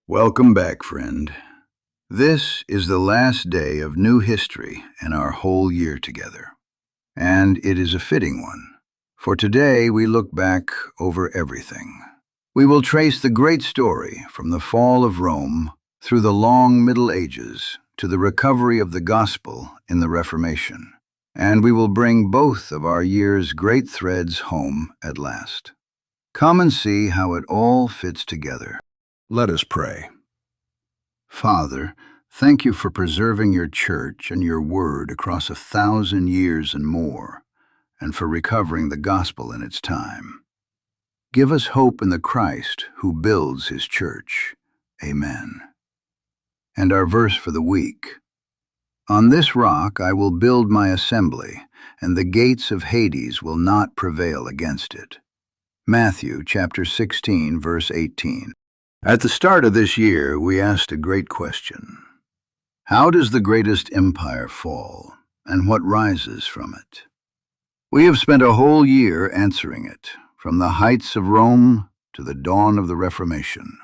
Welcome back, friend. This is the last day of new history in our whole year together, and it is a fitting one. For today, we look back over everything. We will trace the great story from the fall of Rome through the long Middle Ages to the recovery of the gospel in the Reformation, and we will bring both of our year's great threads home at last. Come and see how it all fits together. Let us pray. Father, thank you for preserving your church and your word across 1,000 years and more, and for recovering the gospel in its time. Give us hope in the Christ who builds his church. Amen. And our verse for the week. On this rock I will build my assembly, and the gates of Hades will not prevail against it. Matthew chapter 16, verse 18. At the start of this year, we asked a great question. How does the greatest empire fall, and what rises from it? We have spent a whole year answering it, from the heights of Rome to the dawn of the Reformation.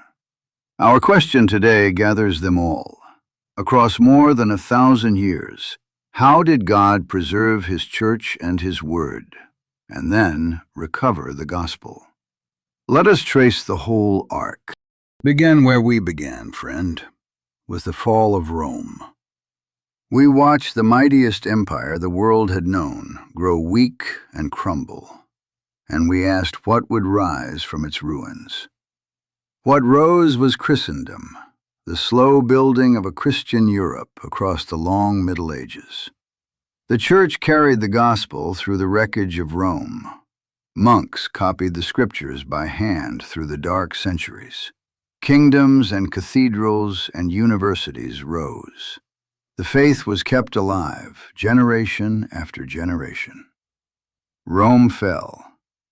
Our question today gathers them all. Across more than 1,000 years, how did God preserve his church and his word, and then recover the gospel? Let us trace the whole arc. Begin where we began, friend, with the fall of Rome. We watched the mightiest empire the world had known grow weak and crumble, and we asked what would rise from its ruins. What rose was Christendom, the slow building of a Christian Europe across the long Middle Ages. The Church carried the gospel through the wreckage of Rome. Monks copied the scriptures by hand through the dark centuries. Kingdoms and cathedrals and universities rose. The faith was kept alive, generation after generation. Rome fell,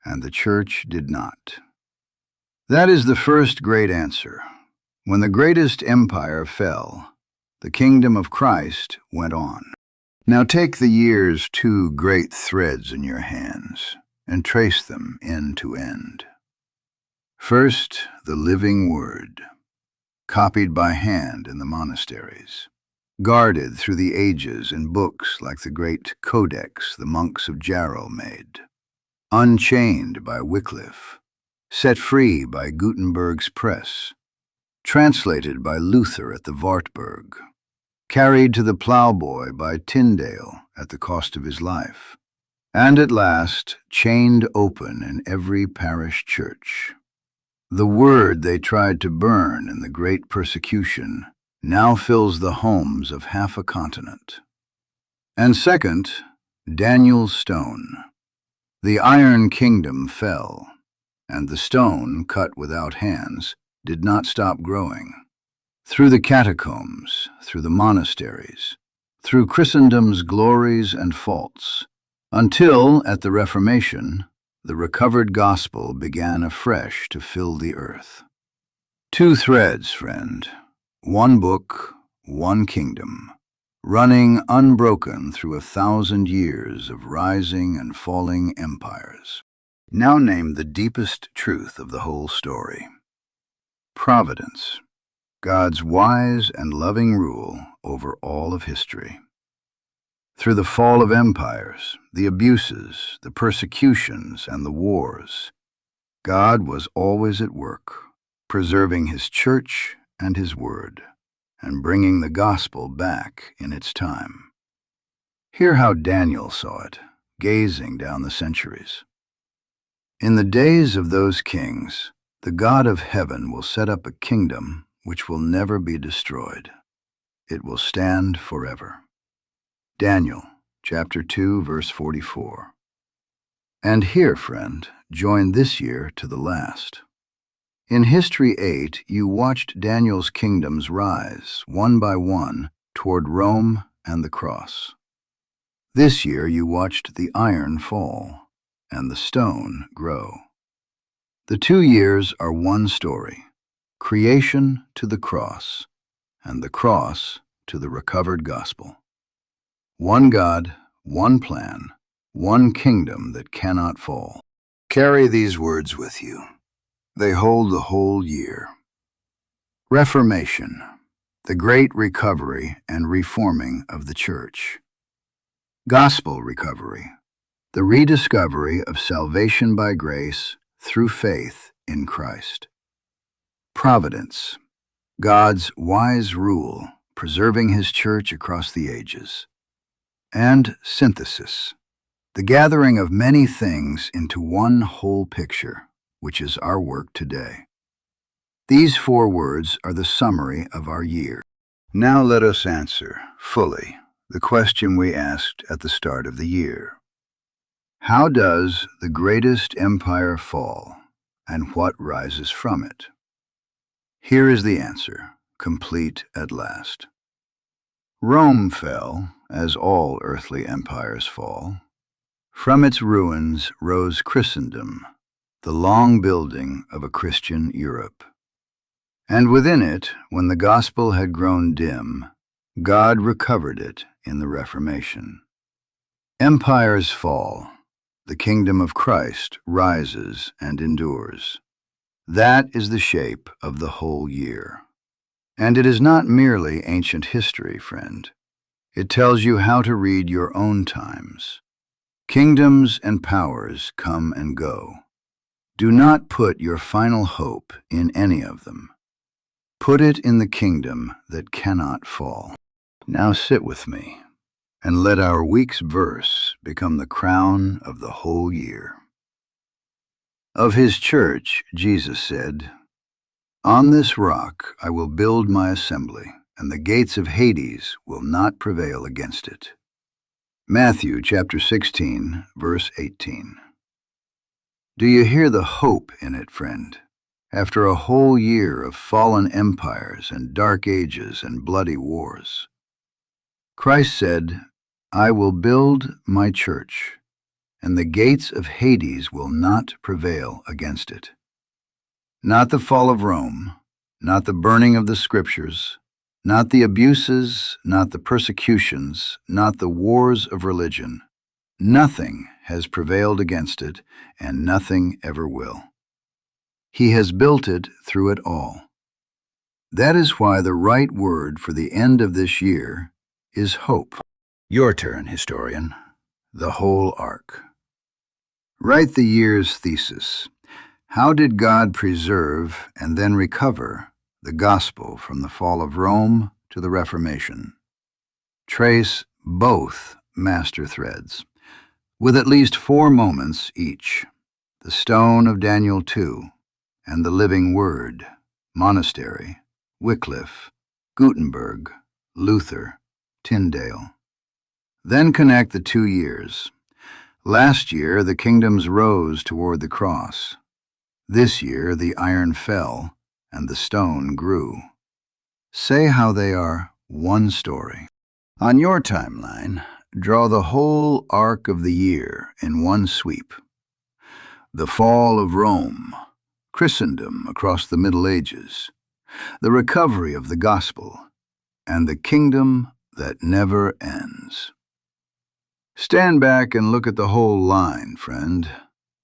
and the Church did not. That is the first great answer. When the greatest empire fell, the kingdom of Christ went on. Now take the year's two great threads in your hands and trace them end to end. First, the living word, copied by hand in the monasteries, guarded through the ages in books like the great codex the monks of Jarrow made, unchained by Wycliffe, set free by Gutenberg's press, translated by Luther at the Wartburg, carried to the ploughboy by Tyndale at the cost of his life, and at last chained open in every parish church. The word they tried to burn in the great persecution now fills the homes of half a continent. And second, Daniel's stone. The Iron Kingdom fell, and the stone, cut without hands, did not stop growing. Through the catacombs, through the monasteries, through Christendom's glories and faults, until, at the Reformation, the recovered gospel began afresh to fill the earth. Two threads, friend, one book, one kingdom, running unbroken through 1,000 years of rising and falling empires. Now name the deepest truth of the whole story. Providence, God's wise and loving rule over all of history. Through the fall of empires, the abuses, the persecutions, and the wars, God was always at work, preserving his church and his word, and bringing the gospel back in its time. Hear how Daniel saw it, gazing down the centuries. In the days of those kings, the God of heaven will set up a kingdom which will never be destroyed. It will stand forever. Daniel, chapter 2, verse 44. And here, friend, join this year to the last. In History 8, you watched Daniel's kingdoms rise, one by one, toward Rome and the cross. This year you watched the iron fall and the stone grow. The 2 years are one story, creation to the cross, and the cross to the recovered gospel. One God, one plan, one kingdom that cannot fall. Carry these words with you. They hold the whole year. Reformation, the great recovery and reforming of the church. Gospel recovery, the rediscovery of salvation by grace through faith in Christ. Providence, God's wise rule, preserving His church across the ages. And synthesis, the gathering of many things into one whole picture, which is our work today. These 4 words are the summary of our year. Now let us answer, fully, the question we asked at the start of the year. How does the greatest empire fall, and what rises from it? Here is the answer, complete at last. Rome fell, as all earthly empires fall. From its ruins rose Christendom, the long building of a Christian Europe. And within it, when the gospel had grown dim, God recovered it in the Reformation. Empires fall, the kingdom of Christ rises and endures. That is the shape of the whole year. And it is not merely ancient history, friend. It tells you how to read your own times. Kingdoms and powers come and go. Do not put your final hope in any of them. Put it in the kingdom that cannot fall. Now sit with me, and let our week's verse become the crown of the whole year. Of His church, Jesus said, "On this rock I will build my assembly, and the gates of Hades will not prevail against it." Matthew chapter 16, verse 18. Do you hear the hope in it, friend? After a whole year of fallen empires and dark ages and bloody wars, Christ said, "I will build my church, and the gates of Hades will not prevail against it." Not the fall of Rome, not the burning of the scriptures, not the abuses, not the persecutions, not the wars of religion. Nothing has prevailed against it, and nothing ever will. He has built it through it all. That is why the right word for the end of this year is hope. Your turn, historian. The whole arc. Write the year's thesis. How did God preserve and then recover the gospel from the fall of Rome to the Reformation? Trace both master threads, with at least 4 moments each: the stone of Daniel 2, and the living word, monastery, Wycliffe, Gutenberg, Luther, Tyndale. Then connect the 2 years. Last year, the kingdoms rose toward the cross. This year, the iron fell, and the stone grew. Say how they are one story. On your timeline, draw the whole arc of the year in one sweep. The fall of Rome, Christendom across the Middle Ages, the recovery of the gospel, and the kingdom that never ends. Stand back and look at the whole line, friend.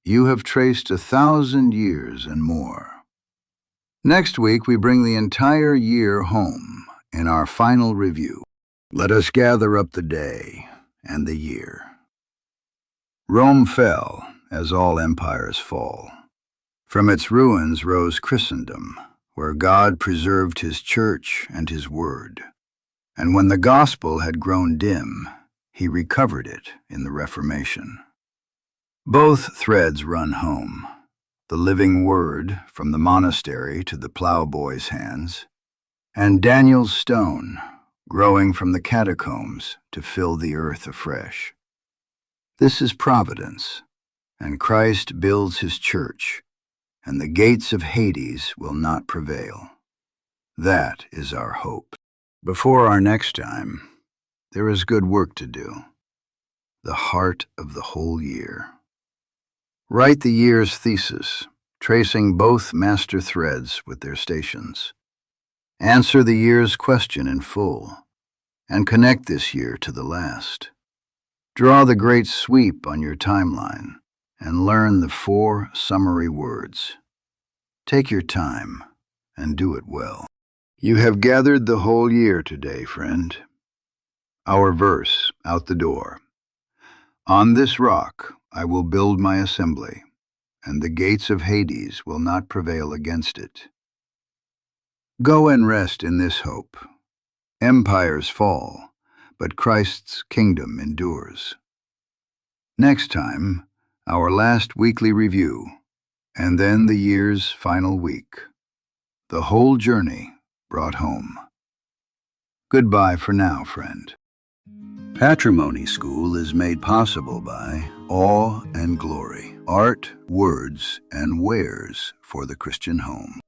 You have traced 1,000 years and more. Next week, we bring the entire year home in our final review. Let us gather up the day and the year. Rome fell, as all empires fall. From its ruins rose Christendom, where God preserved His church and His word. And when the gospel had grown dim, He recovered it in the Reformation. Both threads run home: the living word from the monastery to the plowboy's hands, and Daniel's stone growing from the catacombs to fill the earth afresh. This is providence, and Christ builds His church, and the gates of Hades will not prevail. That is our hope. Before our next time, there is good work to do. The heart of the whole year. Write the year's thesis, tracing both master threads with their stations. Answer the year's question in full, and connect this year to the last. Draw the great sweep on your timeline and learn the 4 summary words. Take your time and do it well. You have gathered the whole year today, friend. Our verse out the door. On this rock I will build my assembly, and the gates of Hades will not prevail against it. Go and rest in this hope. Empires fall, but Christ's kingdom endures. Next time, our last weekly review, and then the year's final week. The whole journey brought home. Goodbye for now, friend. Patrimony School is made possible by Awe and Glory, art, words, and wares for the Christian home.